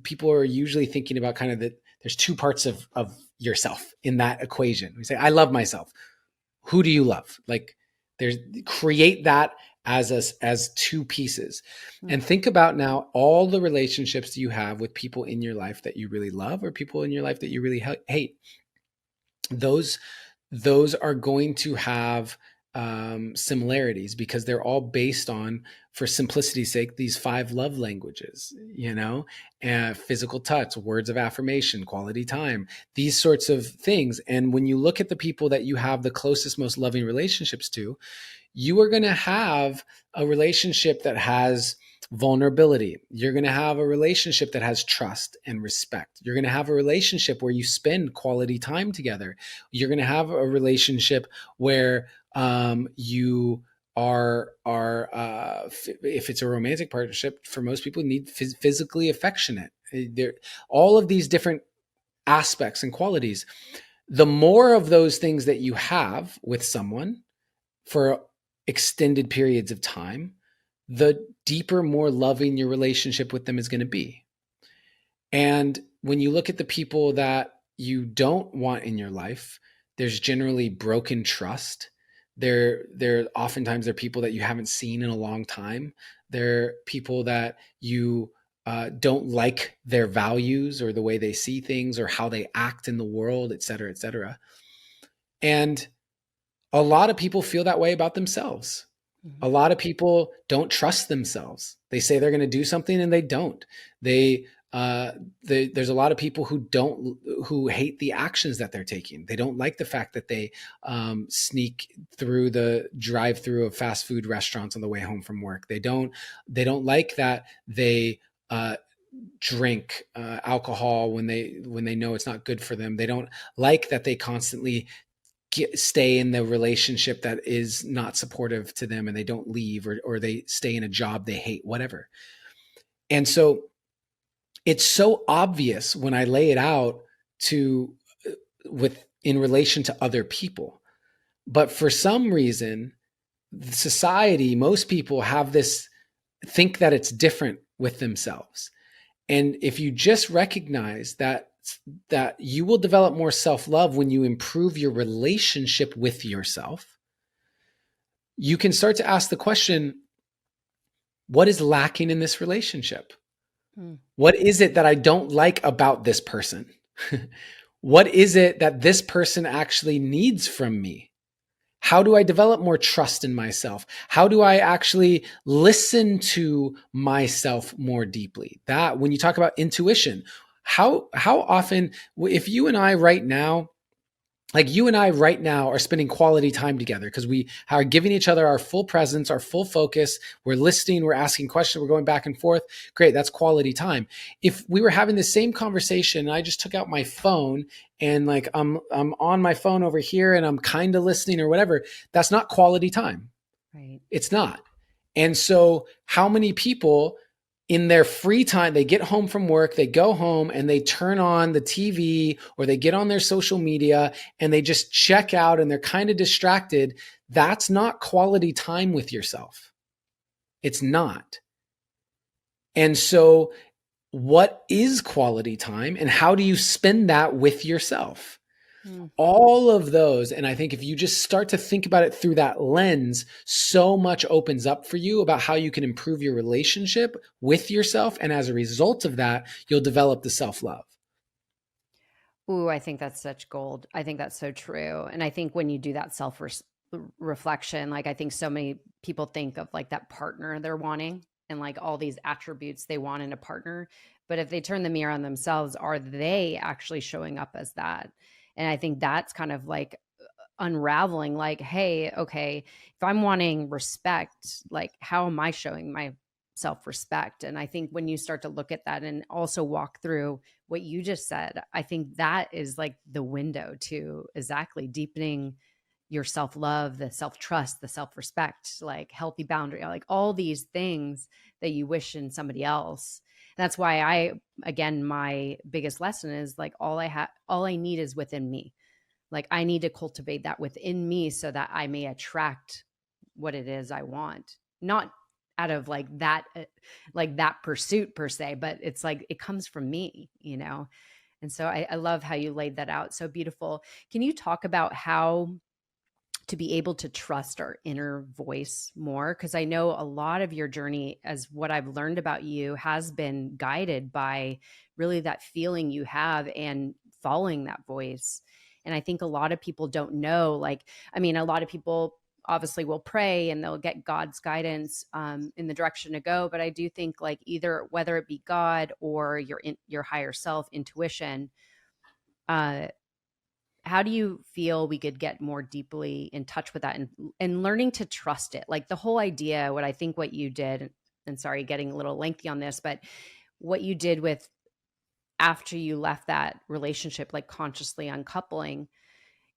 people are usually thinking about kind of there's two parts of yourself in that equation. We say I love myself. Who do you love? Like create that as two pieces. And think about now all the relationships you have with people in your life that you really love or people in your life that you really hate. Those are going to have similarities because they're all based on, for simplicity's sake, these 5 love languages, physical touch, words of affirmation, quality time, these sorts of things. And when you look at the people that you have the closest, most loving relationships to, you are going to have a relationship that has vulnerability. You're going to have a relationship that has trust and respect. You're going to have a relationship where you spend quality time together. You're going to have a relationship where you are if it's a romantic partnership, for most people need physically affectionate. All of these different aspects and qualities. The more of those things that you have with someone for extended periods of time, the deeper, more loving your relationship with them is going to be. And when you look at the people that you don't want in your life, there's generally broken trust. They're oftentimes they're people that you haven't seen in a long time. They're people that you don't like their values or the way they see things or how they act in the world, et cetera, et cetera. And a lot of people feel that way about themselves. A lot of people don't trust themselves. They say they're going to do something and they don't. There's a lot of people who hate the actions that they're taking. They don't like the fact that they sneak through the drive-through of fast food restaurants on the way home from work. They don't like that they drink alcohol when they know it's not good for them. They don't like that they constantly stay in the relationship that is not supportive to them and they don't leave, or they stay in a job they hate, whatever. And so it's so obvious when I lay it out in relation to other people. But for some reason, society, most people think that it's different with themselves. And if you just recognize that you will develop more self-love when you improve your relationship with yourself, you can start to ask the question, what is lacking in this relationship? What is it that I don't like about this person? What is it that this person actually needs from me? How do I develop more trust in myself? How do I actually listen to myself more deeply? That when you talk about intuition, how often, if you and I right now, like you and I right now are spending quality time together because we are giving each other our full presence, our full focus. We're listening, we're asking questions, we're going back and forth. Great, that's quality time. If we were having the same conversation and I just took out my phone and like I'm on my phone over here and I'm kind of listening or whatever, that's not quality time. Right. It's not. And so how many people in their free time, they get home from work, they go home and they turn on the TV or they get on their social media and they just check out and they're kind of distracted. That's not quality time with yourself. It's not. And so what is quality time and how do you spend that with yourself? All of those. And I think if you just start to think about it through that lens, so much opens up for you about how you can improve your relationship with yourself. And as a result of that, you'll develop the self-love. Ooh, I think that's such gold. I think that's so true. And I think when you do that reflection, like I think so many people think of like that partner they're wanting and like all these attributes they want in a partner. But if they turn the mirror on themselves, are they actually showing up as that? And I think that's kind of like unraveling like, hey, okay, if I'm wanting respect, like how am I showing my self-respect? And I think when you start to look at that and also walk through what you just said, I think that is like the window to exactly deepening your self-love, the self-trust, the self-respect, like healthy boundary, like all these things that you wish in somebody else. And that's why again, my biggest lesson is like all I need is within me. Like I need to cultivate that within me so that I may attract what it is I want. Not out of like that pursuit per se, but it's like it comes from me, you know? And so I love how you laid that out. So beautiful. Can you talk about how to be able to trust our inner voice more? Because I know a lot of your journey, as what I've learned about you, has been guided by really that feeling you have and following that voice. And I think a lot of people don't know, like, I mean, a lot of people obviously will pray and they'll get God's guidance in the direction to go. But I do think like either whether it be God or your higher self, intuition, uh, how do you feel we could get more deeply in touch with that and learning to trust it? Like the whole idea, what you did, and sorry, getting a little lengthy on this, but what you did with after you left that relationship, like consciously uncoupling,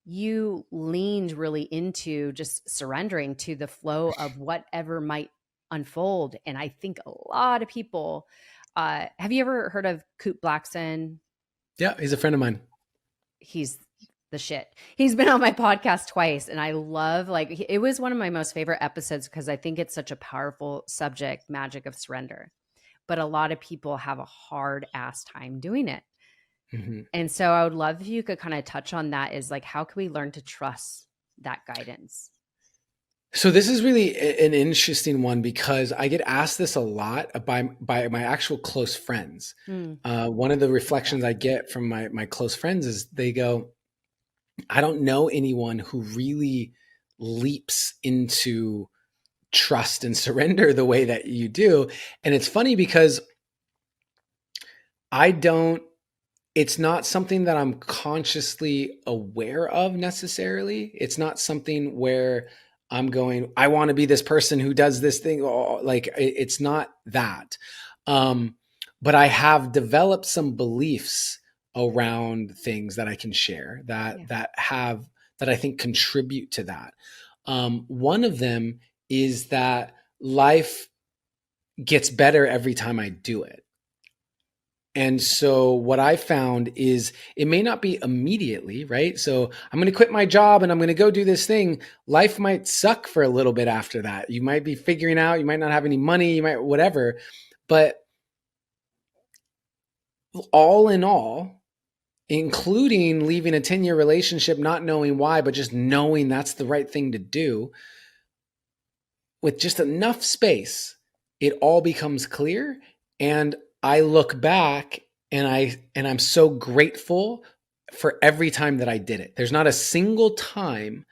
you leaned really into just surrendering to the flow of whatever might unfold. And I think a lot of people, have you ever heard of Coot Blackson? Yeah, he's a friend of mine. He's the shit. He's been on my podcast twice and I love like it was one of my most favorite episodes because I think it's such a powerful subject, magic of surrender. But a lot of people have a hard ass time doing it. Mm-hmm. And so I would love if you could kind of touch on that is like how can we learn to trust that guidance? So this is really an interesting one because I get asked this a lot by my actual close friends. One of the reflections I get from my close friends is they go, I don't know anyone who really leaps into trust and surrender the way that you do. And it's funny because it's not something that I'm consciously aware of necessarily. It's not something where I'm going, I want to be this person who does this thing. Like it's not that. But I have developed some beliefs around things that I can share that I think contribute to that. One of them is that life gets better every time I do it. And so what I found is it may not be immediately, right? So I'm going to quit my job and I'm going to go do this thing. Life might suck for a little bit after that. You might be figuring out, you might not have any money, you might whatever. But all in all, including leaving a 10-year relationship, not knowing why, but just knowing that's the right thing to do, with just enough space, it all becomes clear. And I look back and I'm so grateful for every time that I did it. There's not a single time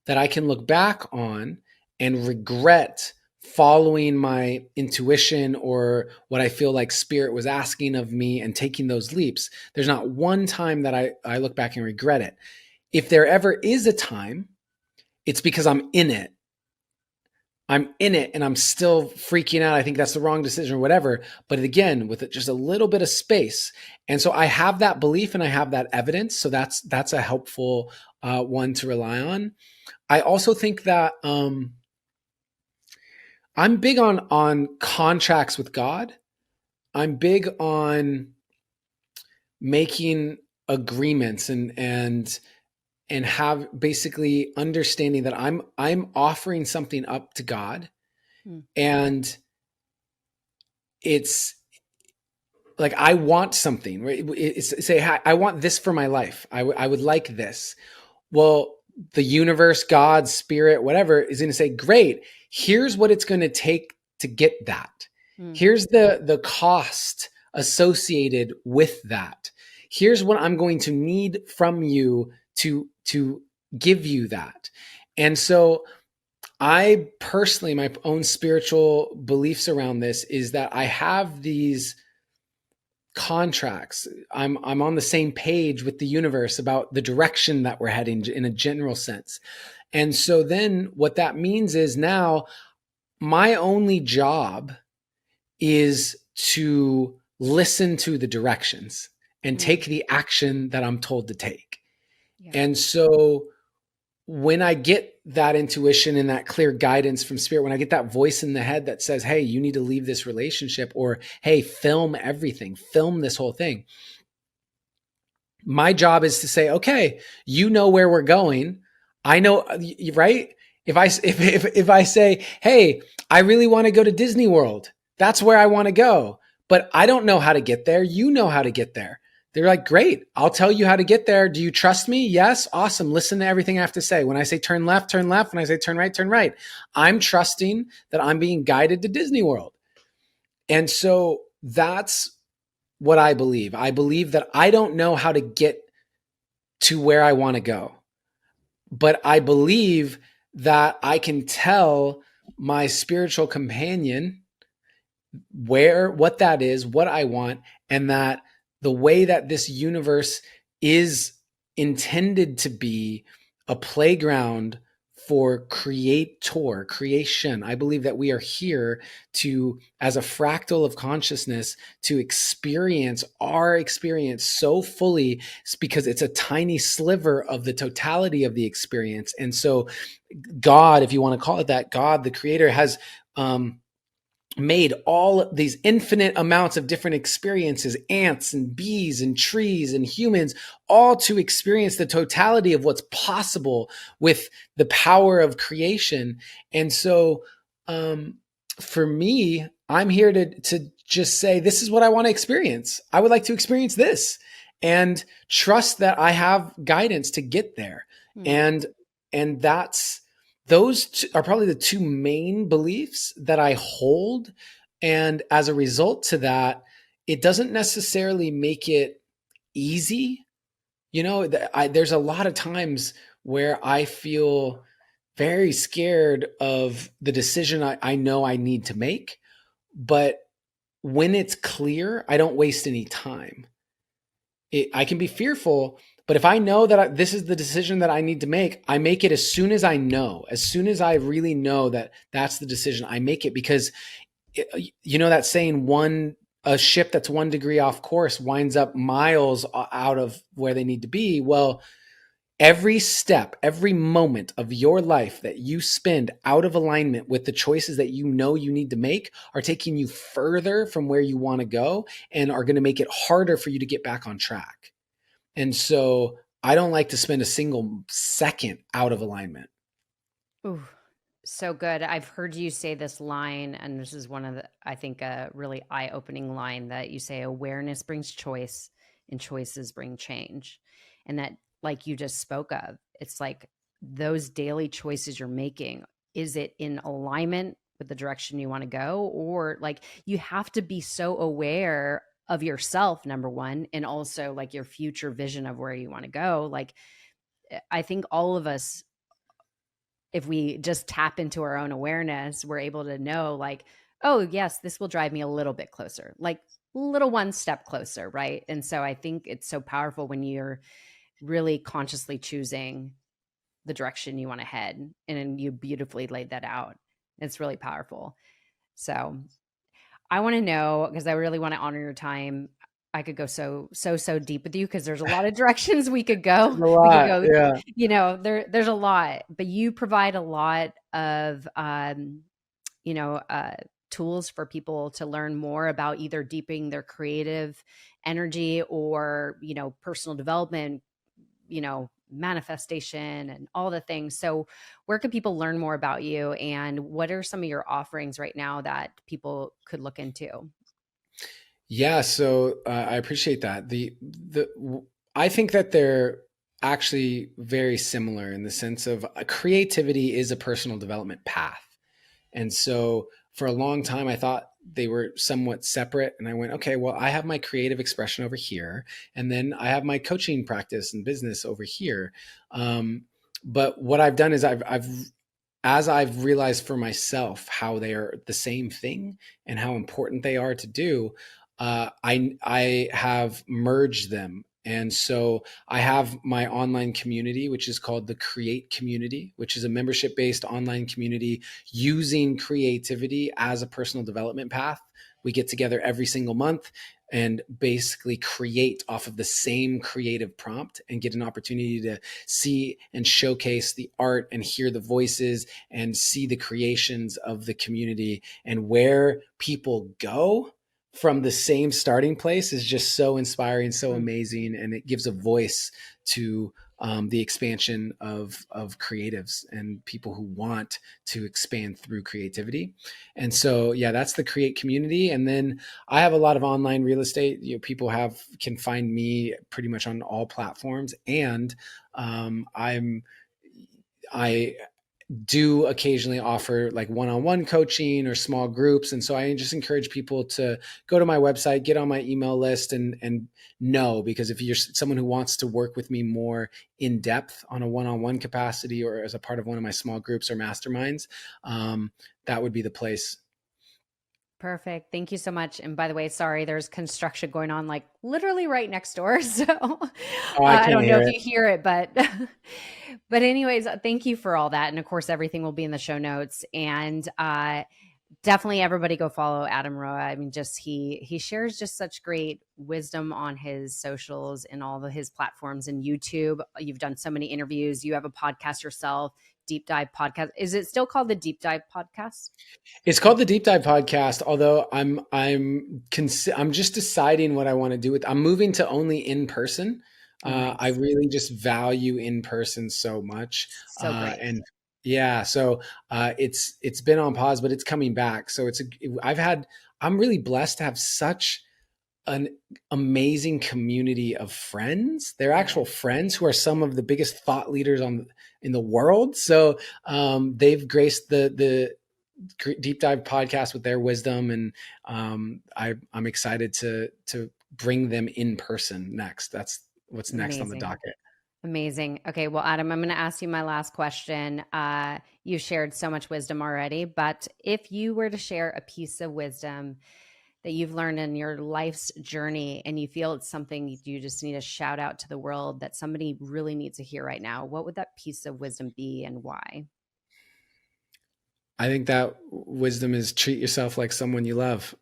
that I can look back on and regret following my intuition or what I feel like spirit was asking of me and taking those leaps. There's not one time that I look back and regret it. If there ever is a time, it's because I'm in it. I'm in it and I'm still freaking out. I think that's the wrong decision or whatever. But again, with just a little bit of space. And so I have that belief and I have that evidence. So that's a helpful one to rely on. I also think that I'm big on contracts with God. I'm big on making agreements and have basically understanding that I'm offering something up to God, and it's like I want something. Right? It's say I want this for my life. I would like this. Well, the universe, God, spirit, whatever is going to say, great, here's what it's going to take to get that. Here's the cost associated with that. Here's what I'm going to need from you to give you that. And so I personally, my own spiritual beliefs around this is that I have these contracts. I'm on the same page with the universe about the direction that we're heading in a general sense. And so then what that means is now my only job is to listen to the directions and take the action that I'm told to take. Yeah. And so when I get that intuition and that clear guidance from spirit, when I get that voice in the head that says, hey, you need to leave this relationship, or hey, film everything, film this whole thing. My job is to say, okay, you know where we're going. I know, right? If I say, hey, I really want to go to Disney World, that's where I want to go, but I don't know how to get there. You know how to get there. They're like, great, I'll tell you how to get there. Do you trust me? Yes. Awesome. Listen to everything I have to say. When I say turn left, turn left. When I say turn right, turn right. I'm trusting that I'm being guided to Disney World. And so that's what I believe. I believe that I don't know how to get to where I want to go, but I believe that I can tell my spiritual companion what that is, what I want, and that the way that this universe is intended to be a playground for creation. I believe that we are here to, as a fractal of consciousness, to experience our experience so fully because it's a tiny sliver of the totality of the experience. And so God, if you want to call it that, God, the creator, has made all these infinite amounts of different experiences, ants and bees and trees and humans, all to experience the totality of what's possible with the power of creation. And so for me, I'm here to just say, this is what I want to experience. I would like to experience this and trust that I have guidance to get there. And those are probably the two main beliefs that I hold. And as a result to that, it doesn't necessarily make it easy. You know, there's a lot of times where I feel very scared of the decision I know I need to make. But when it's clear, I don't waste any time. I can be fearful, but if I know that this is the decision that I need to make, I make it as soon as I know, as soon as I really know that that's the decision, I make it. Because you know that saying, a ship that's 1 degree off course winds up miles out of where they need to be. Well, every step, every moment of your life that you spend out of alignment with the choices that you know you need to make are taking you further from where you want to go and are going to make it harder for you to get back on track. And so I don't like to spend a single second out of alignment. Ooh, so good. I've heard you say this line, and this is one of the, I think, a really eye-opening line that you say, awareness brings choice and choices bring change. And that, like you just spoke of, it's like those daily choices you're making, is it in alignment with the direction you want to go? Or like you have to be so aware of yourself, number one, and also like your future vision of where you want to go. Like, I think all of us, if we just tap into our own awareness, we're able to know like, oh, yes, this will drive me a little bit closer, like little one step closer. Right. And so I think it's so powerful when you're really consciously choosing the direction you want to head. And you beautifully laid that out. It's really powerful. So I want to know, because I really want to honor your time. I could go so deep with you because there's a lot of directions we could go. A We could lot. go, Yeah. there's a lot, but you provide a lot of, you know, tools for people to learn more about either deepening their creative energy or, personal development, manifestation and all the things. So where can people learn more about you, and what are some of your offerings right now that people could look into? Yeah, so I appreciate that. I think that they're actually very similar in the sense of creativity is a personal development path. And so for a long time, I thought they were somewhat separate. And I went, okay, well, I have my creative expression over here. And then I have my coaching practice and business over here. But what I've done is as I've realized for myself how they are the same thing and how important they are to do, I have merged them. And so I have my online community, which is called the Create Community, which is a membership based online community using creativity as a personal development path. We get together every single month and basically create off of the same creative prompt and get an opportunity to see and showcase the art and hear the voices and see the creations of the community. And where people go from the same starting place is just so inspiring, so amazing, and it gives a voice to the expansion of creatives and people who want to expand through creativity. And so, yeah, that's the Create Community. And then I have a lot of online real estate. People can find me pretty much on all platforms, and I do occasionally offer like one-on-one coaching or small groups. And so I just encourage people to go to my website, get on my email list, and know, because if you're someone who wants to work with me more in depth on a one-on-one capacity or as a part of one of my small groups or masterminds, that would be the place. Perfect. Thank you so much. And by the way, sorry, there's construction going on like literally right next door. So Oh, I I can't don't know hear if it. you hear it, but anyways, thank you for all that. And of course, everything will be in the show notes. And definitely everybody go follow Adam Roa. I mean, just he shares just such great wisdom on his socials and all of his platforms and YouTube. You've done so many interviews. You have a podcast yourself, Deep Dive Podcast. Is it still called the Deep Dive Podcast? It's called the Deep Dive Podcast. Although I'm just deciding what I want to do with. I'm moving to only in person. Oh, I nice. really just value in person so much, So great. and yeah, so it's been on pause, but it's coming back. So I'm really blessed to have such an amazing community of friends. They're Yeah. actual friends who are some of the biggest thought leaders in the world. So they've graced the Deep Dive Podcast with their wisdom, and I'm excited to bring them in person next. That's what's next on the Amazing. docket. Amazing. Okay. Well, Adam, I'm going to ask you my last question. You shared so much wisdom already, but if you were to share a piece of wisdom that you've learned in your life's journey and you feel it's something you just need to shout out to the world that somebody really needs to hear right now, what would that piece of wisdom be and why? I think that wisdom is treat yourself like someone you love.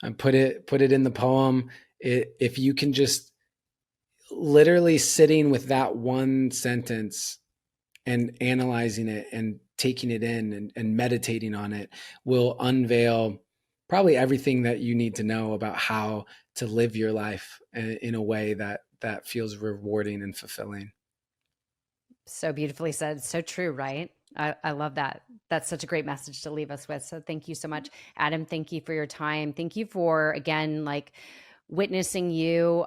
And put it in the poem. If you can just literally sitting with that one sentence and analyzing it and taking it in and meditating on it will unveil probably everything that you need to know about how to live your life in a way that feels rewarding and fulfilling. So beautifully said. So true, right? I love that. That's such a great message to leave us with. So thank you so much, Adam. Thank you for your time. Thank you for, again, like witnessing you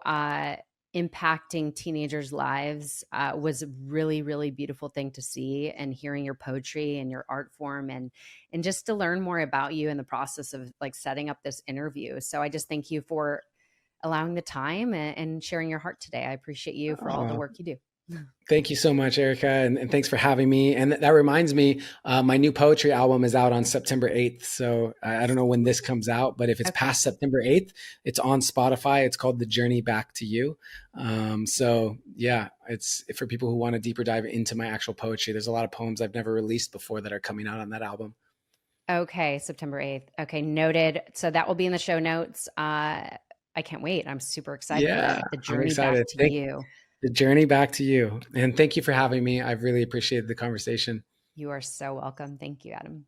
impacting teenagers' lives was a really, really beautiful thing to see, and hearing your poetry and your art form, and just to learn more about you in the process of like setting up this interview. So I just thank you for allowing the time and sharing your heart today. I appreciate you for all the work you do. Thank you so much, Erica, and thanks for having me. And that reminds me, my new poetry album is out on September 8th. So I don't know when this comes out, but if it's past September 8th, it's on Spotify. It's called The Journey Back to You. So yeah, it's for people who want a deeper dive into my actual poetry. There's a lot of poems I've never released before that are coming out on that album. Okay, September 8th. Okay, noted. So that will be in the show notes. I can't wait. I'm super excited for that. The Journey Back to You. The Journey Back to You. And thank you for having me. I've really appreciated the conversation. You are so welcome. Thank you, Adam.